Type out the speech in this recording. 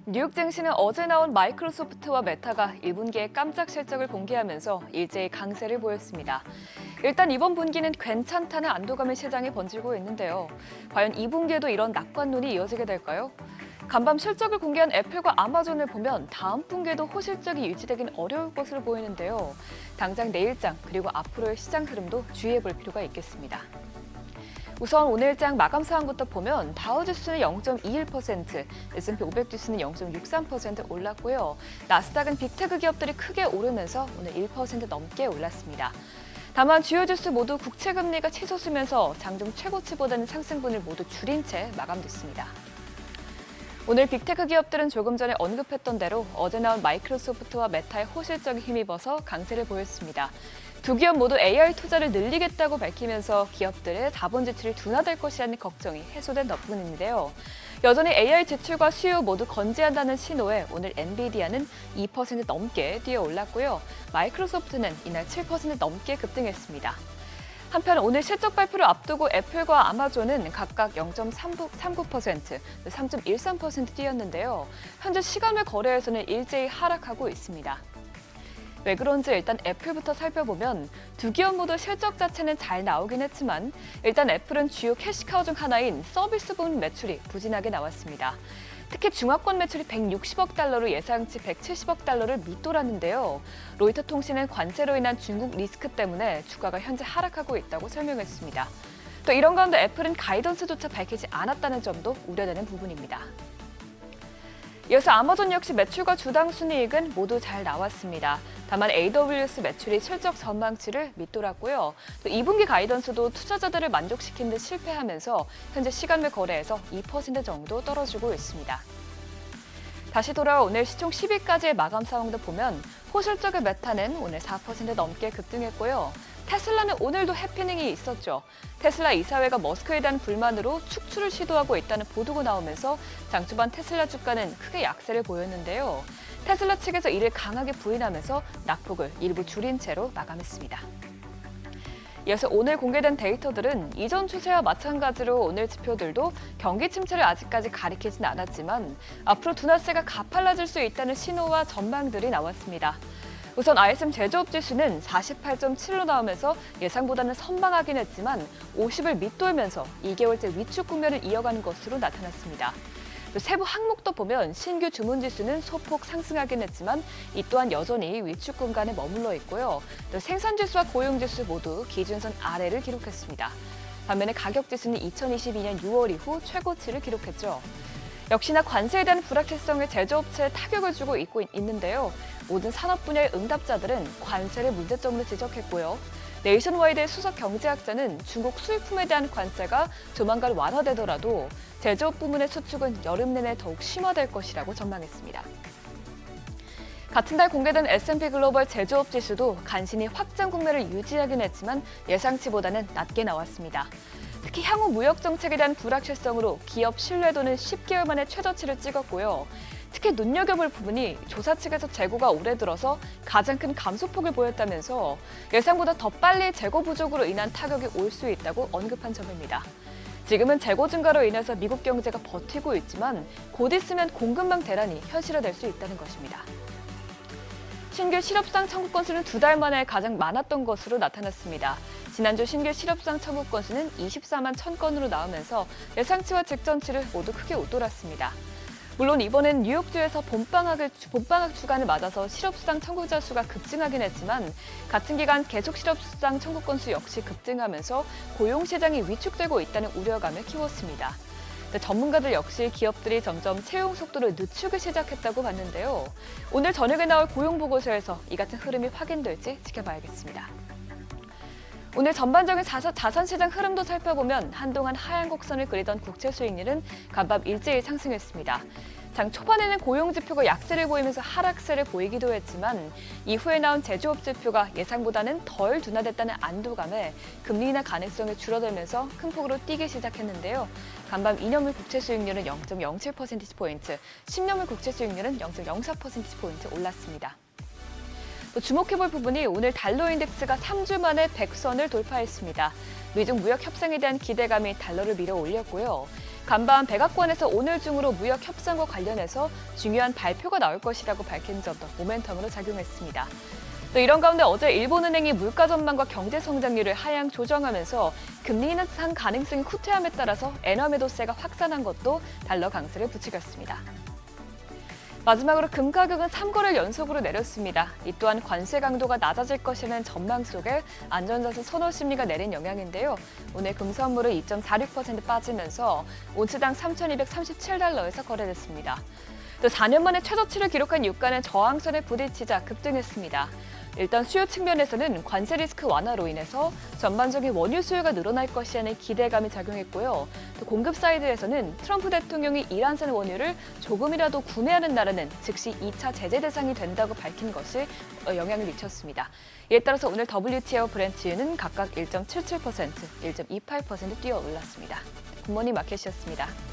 뉴욕 증시는 어제 나온 마이크로소프트와 메타가 1분기에 깜짝 실적을 공개하면서 일제히 강세를 보였습니다. 일단 이번 분기는 괜찮다는 안도감이 시장에 번지고 있는데요. 과연 2분기에도 이런 낙관론이 이어지게 될까요? 간밤 실적을 공개한 애플과 아마존을 보면 다음 분기에도 호실적이 유지되긴 어려울 것으로 보이는데요. 당장 내일장 그리고 앞으로의 시장 흐름도 주의해 볼 필요가 있겠습니다. 우선 오늘장 마감 사항부터 보면 다우지수는 0.21%, S&P 500 지수는 0.63% 올랐고요. 나스닥은 빅테크 기업들이 크게 오르면서 오늘 1% 넘게 올랐습니다. 다만 주요 지수 모두 국채 금리가 치솟으면서 장중 최고치보다는 상승분을 모두 줄인 채 마감됐습니다. 오늘 빅테크 기업들은 조금 전에 언급했던 대로 어제 나온 마이크로소프트와 메타의 호실적에 힘입어서 강세를 보였습니다. 두 기업 모두 AI 투자를 늘리겠다고 밝히면서 기업들의 자본 지출이 둔화될 것이라는 걱정이 해소된 덕분인데요. 여전히 AI 지출과 수요 모두 건재한다는 신호에 오늘 엔비디아는 2% 넘게 뛰어올랐고요. 마이크로소프트는 이날 7% 넘게 급등했습니다. 한편 오늘 실적 발표를 앞두고 애플과 아마존은 각각 0.39%, 3.13% 뛰었는데요. 현재 시간외 거래에서는 일제히 하락하고 있습니다. 왜 그런지 일단 애플부터 살펴보면 두 기업 모두 실적 자체는 잘 나오긴 했지만 일단 애플은 주요 캐시카우 중 하나인 서비스 부문 매출이 부진하게 나왔습니다. 특히 중화권 매출이 160억 달러로 예상치 170억 달러를 밑돌았는데요. 로이터 통신은 관세로 인한 중국 리스크 때문에 주가가 현재 하락하고 있다고 설명했습니다. 또 이런 가운데 애플은 가이던스조차 밝히지 않았다는 점도 우려되는 부분입니다. 이어서 아마존 역시 매출과 주당 순이익은 모두 잘 나왔습니다. 다만 AWS 매출이 실적 전망치를 밑돌았고요. 또 2분기 가이던스도 투자자들을 만족시킨 듯 실패하면서 현재 시간외 거래에서 2% 정도 떨어지고 있습니다. 다시 돌아와 오늘 시총 10위까지의 마감 상황도 보면 호실적의 메타는 오늘 4% 넘게 급등했고요. 테슬라는 오늘도 해프닝이 있었죠. 테슬라 이사회가 머스크에 대한 불만으로 축출을 시도하고 있다는 보도가 나오면서 장 초반 테슬라 주가는 크게 약세를 보였는데요. 테슬라 측에서 이를 강하게 부인하면서 낙폭을 일부 줄인 채로 마감했습니다. 이어서 오늘 공개된 데이터들은 이전 추세와 마찬가지로 오늘 지표들도 경기 침체를 아직까지 가리키진 않았지만 앞으로 둔화세가 가팔라질 수 있다는 신호와 전망들이 나왔습니다. 우선 ISM 제조업 지수는 48.7로 나오면서 예상보다는 선방하긴 했지만 50을 밑돌면서 2개월째 위축 국면을 이어가는 것으로 나타났습니다. 또 세부 항목도 보면 신규 주문 지수는 소폭 상승하긴 했지만 이 또한 여전히 위축 공간에 머물러 있고요. 또 생산 지수와 고용 지수 모두 기준선 아래를 기록했습니다. 반면에 가격 지수는 2022년 6월 이후 최고치를 기록했죠. 역시나 관세에 대한 불확실성에 제조업체에 타격을 주고 있는데요. 모든 산업 분야의 응답자들은 관세를 문제점으로 지적했고요. 네이션와이드의 수석 경제학자는 중국 수입품에 대한 관세가 조만간 완화되더라도 제조업 부문의 수축은 여름 내내 더욱 심화될 것이라고 전망했습니다. 같은 달 공개된 S&P 글로벌 제조업 지수도 간신히 확장 국면을 유지하긴 했지만 예상치보다는 낮게 나왔습니다. 특히 향후 무역 정책에 대한 불확실성으로 기업 신뢰도는 10개월 만에 최저치를 찍었고요. 특히 눈여겨볼 부분이 조사 측에서 재고가 올해 들어서 가장 큰 감소폭을 보였다면서 예상보다 더 빨리 재고 부족으로 인한 타격이 올 수 있다고 언급한 점입니다. 지금은 재고 증가로 인해서 미국 경제가 버티고 있지만 곧 있으면 공급망 대란이 현실화될 수 있다는 것입니다. 신규 실업수당 청구 건수는 2달 만에 가장 많았던 것으로 나타났습니다. 지난주 신규 실업수당 청구 건수는 24만 1000건으로 나오면서 예상치와 직전치를 모두 크게 웃돌았습니다. 물론 이번엔 뉴욕주에서 봄방학 주간을 맞아서 실업수당 청구자 수가 급증하긴 했지만 같은 기간 계속 실업수당 청구 건수 역시 급증하면서 고용시장이 위축되고 있다는 우려감을 키웠습니다. 전문가들 역시 기업들이 점점 채용 속도를 늦추기 시작했다고 봤는데요. 오늘 저녁에 나올 고용보고서에서 이 같은 흐름이 확인될지 지켜봐야겠습니다. 오늘 전반적인 자산시장 흐름도 살펴보면 한동안 하향 곡선을 그리던 국채 수익률은 간밤 일제히 상승했습니다. 장 초반에는 고용지표가 약세를 보이면서 하락세를 보이기도 했지만 이후에 나온 제조업 지표가 예상보다는 덜 둔화됐다는 안도감에 금리 인하 가능성이 줄어들면서 큰 폭으로 뛰기 시작했는데요. 간밤 2년물 국채 수익률은 0.07%포인트, 10년물 국채 수익률은 0.04%포인트 올랐습니다. 또 주목해볼 부분이 오늘 달러 인덱스가 3주 만에 100선을 돌파했습니다. 미중 무역 협상에 대한 기대감이 달러를 밀어 올렸고요. 간밤 백악관에서 오늘 중으로 무역 협상과 관련해서 중요한 발표가 나올 것이라고 밝힌 점도 모멘텀으로 작용했습니다. 또 이런 가운데 어제 일본은행이 물가 전망과 경제 성장률을 하향 조정하면서 금리 인상 가능성이 후퇴함에 따라서 엔화 매도세가 확산한 것도 달러 강세를 부추겼습니다. 마지막으로 금 가격은 3거래일 연속으로 내렸습니다. 이 또한 관세 강도가 낮아질 것이라는 전망 속에 안전자산 선호 심리가 내린 영향인데요. 오늘 금 선물은 2.46% 빠지면서 온츠당 3,237달러에서 거래됐습니다. 또 4년 만에 최저치를 기록한 유가는 저항선에 부딪히자 급등했습니다. 일단 수요 측면에서는 관세 리스크 완화로 인해서 전반적인 원유 수요가 늘어날 것이라는 기대감이 작용했고요. 또 공급 사이드에서는 트럼프 대통령이 이란산 원유를 조금이라도 구매하는 나라는 즉시 2차 제재 대상이 된다고 밝힌 것이 영향을 미쳤습니다. 이에 따라서 오늘 WTI와 브렌트유는 각각 1.77%, 1.28% 뛰어 올랐습니다. 굿모닝 마켓이었습니다.